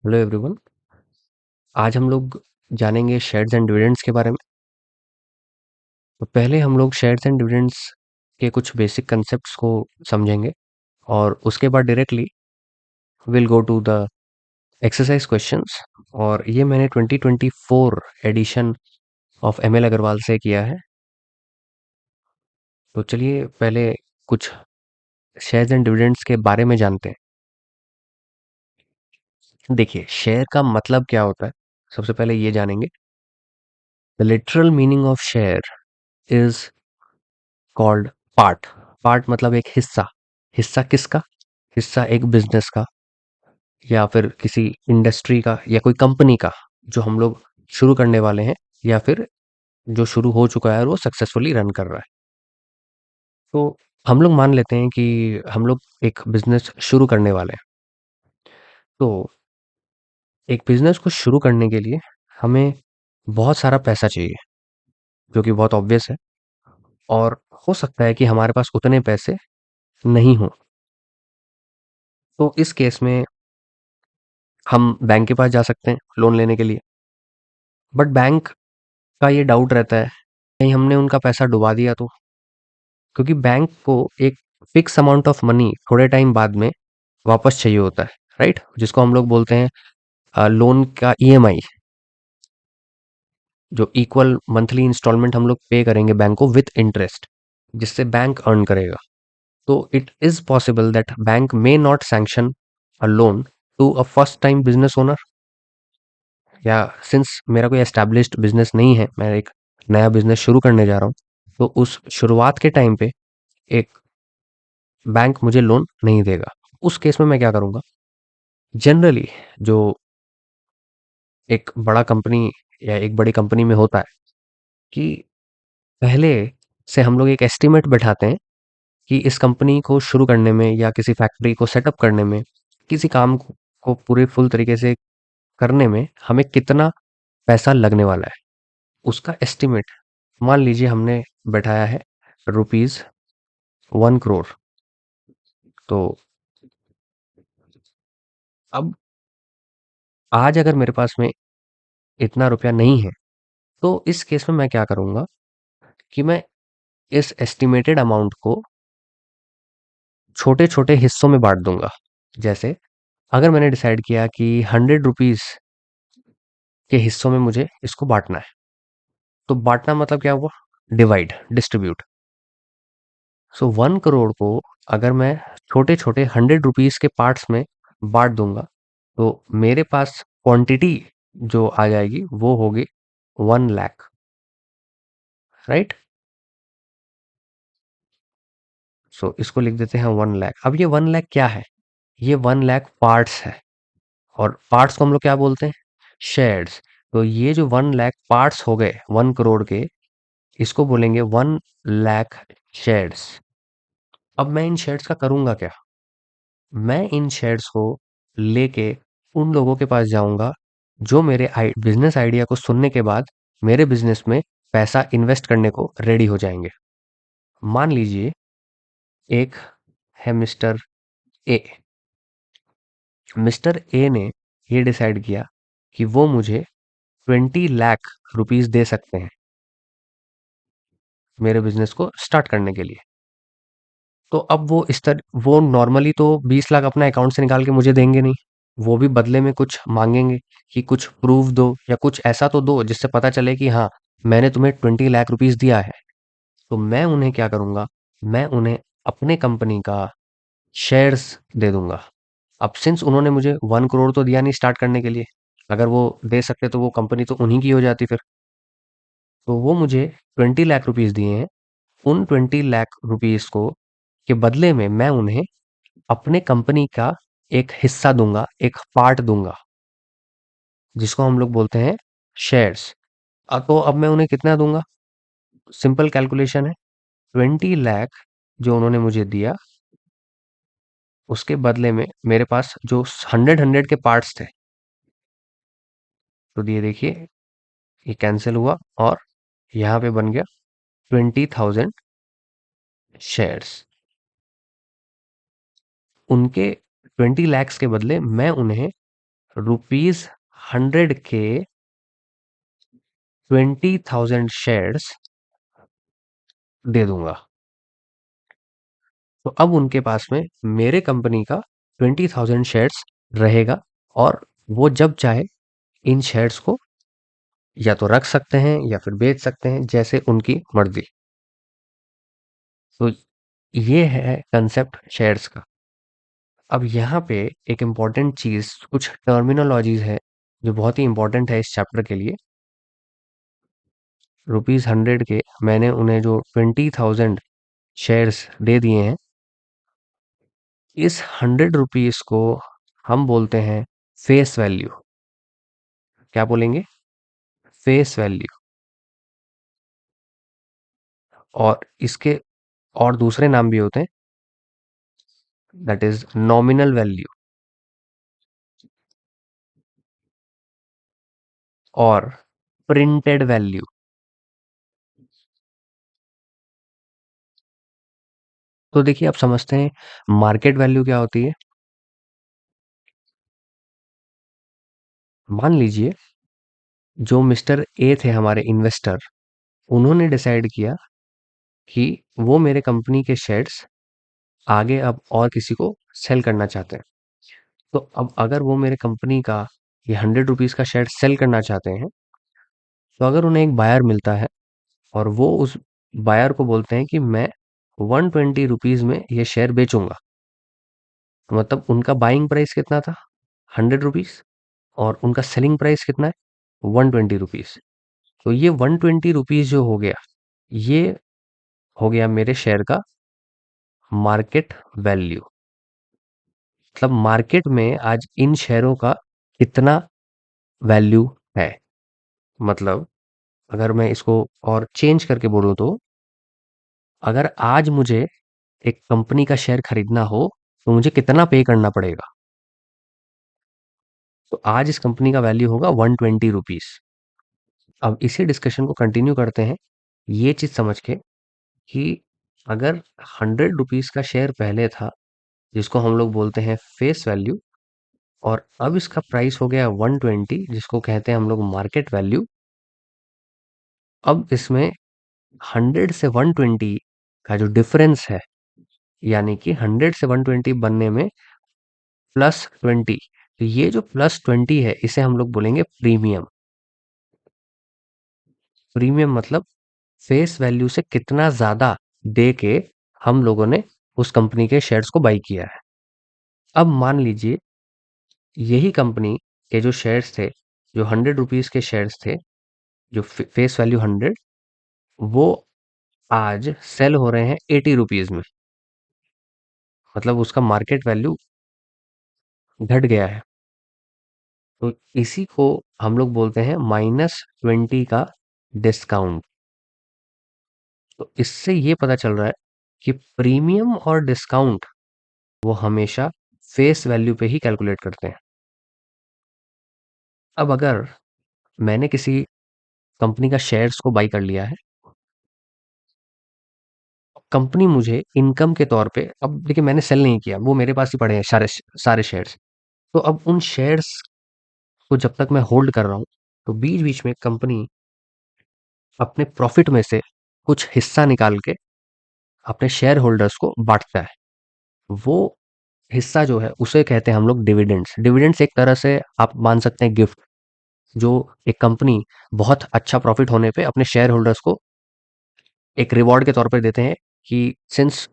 Hello everyone. आज हम लोग जानेंगे शेयर्स एंड डिविडेंड्स के बारे में। तो पहले हम लोग शेयर्स एंड डिविडेंड्स के कुछ बेसिक कंसेप्ट्स को समझेंगे और उसके बाद directly will go to the exercise questions. और ये मैंने 2024 एडिशन ऑफ एमएल अग्रवाल से किया है। तो चलिए पहले कुछ शेयर्स एंड डिविडेंड्स के बारे में जानते हैं। देखिए, शेयर का मतलब क्या होता है, सबसे पहले ये जानेंगे। The literal meaning of share is called part. Part मतलब एक हिस्सा। हिस्सा किसका? हिस्सा एक बिजनेस का, या फिर किसी इंडस्ट्री का, या कोई कंपनी का जो हम लोग शुरू करने वाले हैं, या फिर जो शुरू हो चुका है और वो सक्सेसफुली रन कर रहा है। तो हम लोग मान लेते हैं कि हम लोग एक बिजनेस शुरू करने वाले हैं। तो एक बिजनेस को शुरू करने के लिए हमें बहुत सारा पैसा चाहिए, जो कि बहुत ऑब्वियस है। और हो सकता है कि हमारे पास उतने पैसे नहीं हो। तो इस केस में हम बैंक के पास जा सकते हैं लोन लेने के लिए। बट बैंक का ये डाउट रहता है, कहीं हमने उनका पैसा डुबा दिया तो। क्योंकि बैंक को एक फिक्स अमाउंट ऑफ मनी थोड़े टाइम बाद में वापस चाहिए होता है, राइट? जिसको हम लोग बोलते हैं लोन का ईएमआई, जो इक्वल मंथली इंस्टॉलमेंट हम लोग पे करेंगे बैंक को विथ इंटरेस्ट, जिससे बैंक अर्न करेगा। तो it is possible that bank may not sanction a loan to a first time business owner, या सिंस मेरा कोई एस्टैब्लिश्ड बिजनेस नहीं है, मैं एक नया बिजनेस शुरू करने जा रहा हूँ, तो उस शुरुआत के टाइम पे एक बैंक मुझे लोन नहीं देगा। उस केस में मैं क्या करूँगा? जनरली जो एक बड़ा कंपनी या एक बड़ी कंपनी में होता है कि पहले से हम लोग एक एस्टीमेट बैठाते हैं कि इस कंपनी को शुरू करने में, या किसी फैक्ट्री को सेटअप करने में, किसी काम को पूरे फुल तरीके से करने में हमें कितना पैसा लगने वाला है, उसका एस्टीमेट मान लीजिए हमने बैठाया है ₹1 करोड़। तो अब आज अगर मेरे पास में इतना रुपया नहीं है, तो इस केस में मैं क्या करूँगा कि मैं इस एस्टिमेटेड अमाउंट को छोटे-छोटे हिस्सों में बाँट दूँगा। जैसे अगर मैंने डिसाइड किया कि ₹100 के हिस्सों में मुझे इसको बाँटना है, तो बाँटना मतलब क्या हुआ? Divide, distribute. सो 1 करोड़ को अगर मैं छोटे-छोटे ₹100 के पार्ट्स में बाँट दूँगा, तो मेरे पास क्वांटिटी जो आ जाएगी वो होगी 1 लाख, राइट? सो इसको लिख देते हैं 1 लाख। अब ये 1 लाख क्या है? ये 1 लाख पार्ट्स है। और पार्ट्स को हम लोग क्या बोलते हैं? शेयर्स। तो ये जो 1 लाख पार्ट्स हो गए 1 करोड़ के, इसको बोलेंगे 1 लाख शेयर्स। अब मैं इन शेयर्स का करूँगा क्या? मैं इन शेयर्स को लेके उन लोगों के पास जाऊँगा जो मेरे बिज़नेस आइडिया को सुनने के बाद मेरे बिज़नेस में पैसा इन्वेस्ट करने को रेडी हो जाएँगे। मान लीजिए एक है मिस्टर ए। मिस्टर ए ने ये डिसाइड किया कि वो मुझे 20 लाख रुपीस दे सकते हैं मेरे बिजनेस को स्टार्ट करने के लिए। तो अब वो नॉर्मली तो 20 लाख अपना अकाउंट से निकाल के मुझे देंगे नहीं। वो भी बदले में कुछ मांगेंगे कि कुछ प्रूफ दो, या कुछ ऐसा तो दो जिससे पता चले कि हाँ, मैंने तुम्हें 20 लाख रुपीस दिया है। तो मैं उन्हें क्या करूंगा? मैं उन्हें अपने कंपनी का शेयर्स दे दूंगा। अब सिंस उन्होंने मुझे 1 करोड़ तो दिया नहीं स्टार्ट करने के लिए, अगर वो दे सकते तो वो कंपनी तो उन्हीं की हो जाती फिर। तो वो मुझे 20 लाख रुपीस दिए हैं। उन 20 लाख रुपीस को के बदले में मैं उन्हें अपने कंपनी का एक हिस्सा दूंगा, एक पार्ट दूंगा, जिसको हम लोग बोलते हैं शेयर्स। तो अब मैं उन्हें कितना दूंगा? सिंपल कैलकुलेशन है। 20 लाख जो उन्होंने मुझे दिया, उसके बदले में मेरे पास जो 100 के पार्ट्स थे, तो ये देखिए, ये कैंसिल हुआ और यहाँ पे बन गया 20,000 शेयर्स। उनके 20 लाख के बदले मैं उन्हें ₹100 के 20,000 शेयर्स दे दूंगा। तो अब उनके पास में मेरे कंपनी का 20,000 शेयर्स रहेगा और वो जब चाहे इन शेयर्स को या तो रख सकते हैं या फिर बेच सकते हैं, जैसे उनकी मर्जी। तो ये है कंसेप्ट शेयर्स का। अब यहाँ पे एक इम्पॉर्टेंट चीज, कुछ टर्मिनोलॉजीज है जो बहुत ही इंपॉर्टेंट है इस चैप्टर के लिए। ₹100 के मैंने उन्हें जो 20,000 शेयर्स दे दिए हैं, इस ₹100 को हम बोलते हैं फेस वैल्यू। क्या बोलेंगे? Face value. और इसके और दूसरे नाम भी होते हैं, दैट इज नॉमिनल वैल्यू और प्रिंटेड वैल्यू। तो देखिए, आप समझते हैं मार्केट वैल्यू क्या होती है। मान लीजिए जो मिस्टर ए थे हमारे इन्वेस्टर, उन्होंने डिसाइड किया कि वो मेरे कंपनी के शेयर्स आगे अब और किसी को सेल करना चाहते हैं। तो अब अगर वो मेरे कंपनी का ये ₹100 का शेयर सेल करना चाहते हैं, तो अगर उन्हें एक बायर मिलता है और वो उस बायर को बोलते हैं कि मैं ₹120 में ये शेयर बेचूंगा, तो मतलब उनका बाइंग प्राइस कितना था? ₹100। और उनका सेलिंग प्राइस कितना है? ₹120। तो ये ₹120 जो हो गया, ये हो गया मेरे शेयर का मार्केट वैल्यू। मतलब मार्केट में आज इन शेयरों का कितना वैल्यू है। मतलब अगर मैं इसको और चेंज करके बोलूं, तो अगर आज मुझे एक कंपनी का शेयर खरीदना हो, तो मुझे कितना पे करना पड़ेगा? तो आज इस कंपनी का वैल्यू होगा ₹120। अब इसी डिस्कशन को कंटिन्यू करते हैं, ये चीज समझ के कि अगर ₹100 का शेयर पहले था, जिसको हम लोग बोलते हैं फेस वैल्यू, और अब इसका प्राइस हो गया 120, जिसको कहते हैं हम लोग मार्केट वैल्यू। अब इसमें 100 से 120 का जो डिफरेंस है, यानी कि 100 से 120 बनने में +20, तो ये जो +20 है, इसे हम लोग बोलेंगे प्रीमियम। प्रीमियम मतलब फेस वैल्यू से कितना ज्यादा दे के हम लोगों ने उस कंपनी के शेयर्स को बाई किया है। अब मान लीजिए यही कंपनी के जो शेयर्स थे, जो ₹100 के शेयर्स थे, जो फेस वैल्यू 100, वो आज सेल हो रहे हैं ₹80 में। मतलब उसका मार्केट वैल्यू घट गया है। तो इसी को हम लोग बोलते हैं -20 का डिस्काउंट। तो इससे ये पता चल रहा है कि प्रीमियम और डिस्काउंट वो हमेशा फेस वैल्यू पे ही कैलकुलेट करते हैं। अब अगर मैंने किसी कंपनी का शेयर्स को बाई कर लिया है, कंपनी मुझे इनकम के तौर पे, अब देखिए मैंने सेल नहीं किया, वो मेरे पास ही पड़े हैं सारे सारे शेयर्स। तो अब उन शेयर्स को जब तक मैं होल्ड कर रहा हूँ, तो बीच बीच में कंपनी अपने प्रॉफिट में से कुछ हिस्सा निकाल के अपने शेयर होल्डर्स को बांटता है। वो हिस्सा जो है उसे कहते हैं हम लोग डिविडेंड्स। डिविडेंड्स एक तरह से आप मान सकते हैं गिफ्ट, जो एक कंपनी बहुत अच्छा प्रॉफिट होने पे अपने शेयर होल्डर्स को एक रिवॉर्ड के तौर पर देते हैं कि सिंस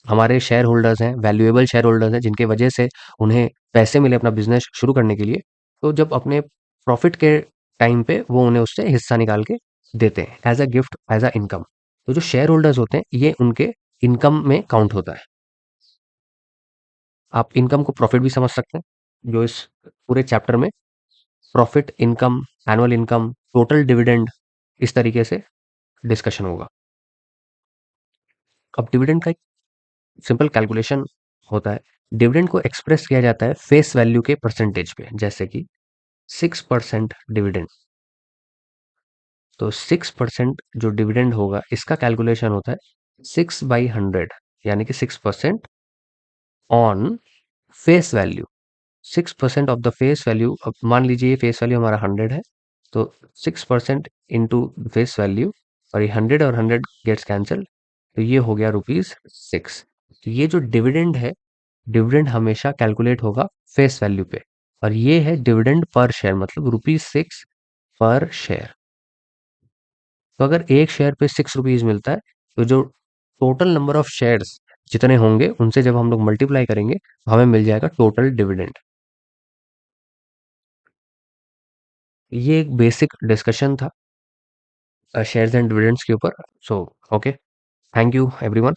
हमारे शेयर होल्डर्स हैं, वैल्यूएबल शेयर होल्डर्स हैं, जिनके वजह से उन्हें पैसे मिले अपना बिजनेस शुरू करने के लिए, तो जब अपने प्रॉफिट के टाइम पे वो उन्हें उससे हिस्सा निकाल के देते हैं as a gift, as a income. तो जो शेयर होल्डर्स होते हैं, ये उनके इनकम में काउंट होता है। आप इनकम को प्रॉफिट भी समझ सकते हैं, जो इस पूरे चैप्टर में profit, income, annual income, total dividend, इस तरीके से डिस्कशन होगा। अब डिविडेंड का एक सिंपल कैलकुलेशन होता है। डिविडेंड को एक्सप्रेस किया जाता है फेस वैल्यू के परसेंटेज पे, जैसे कि 6% डिविडेंड। तो 6% जो डिविडेंड होगा, इसका कैलकुलेशन होता है 6/100, यानी कि 6% on face value. 6% of the face value, अब मान लीजिए ये फेस वैल्यू हमारा 100 है, तो 6% इंटू फेस वैल्यू, और ये 100 और 100 गेट्स कैंसल, तो ये हो गया ₹6। तो ये जो डिविडेंड है, डिविडेंड हमेशा कैलकुलेट होगा फेस वैल्यू पे, और ये है डिविडेंड पर शेयर, मतलब ₹6 पर शेयर। तो अगर एक शेयर पे ₹6 मिलता है, तो जो टोटल नंबर ऑफ शेयर्स जितने होंगे उनसे जब हम लोग मल्टीप्लाई करेंगे तो हमें मिल जाएगा टोटल डिविडेंड। ये एक बेसिक डिस्कशन था शेयर्स एंड डिविडेंड्स के ऊपर। So okay, thank you everyone.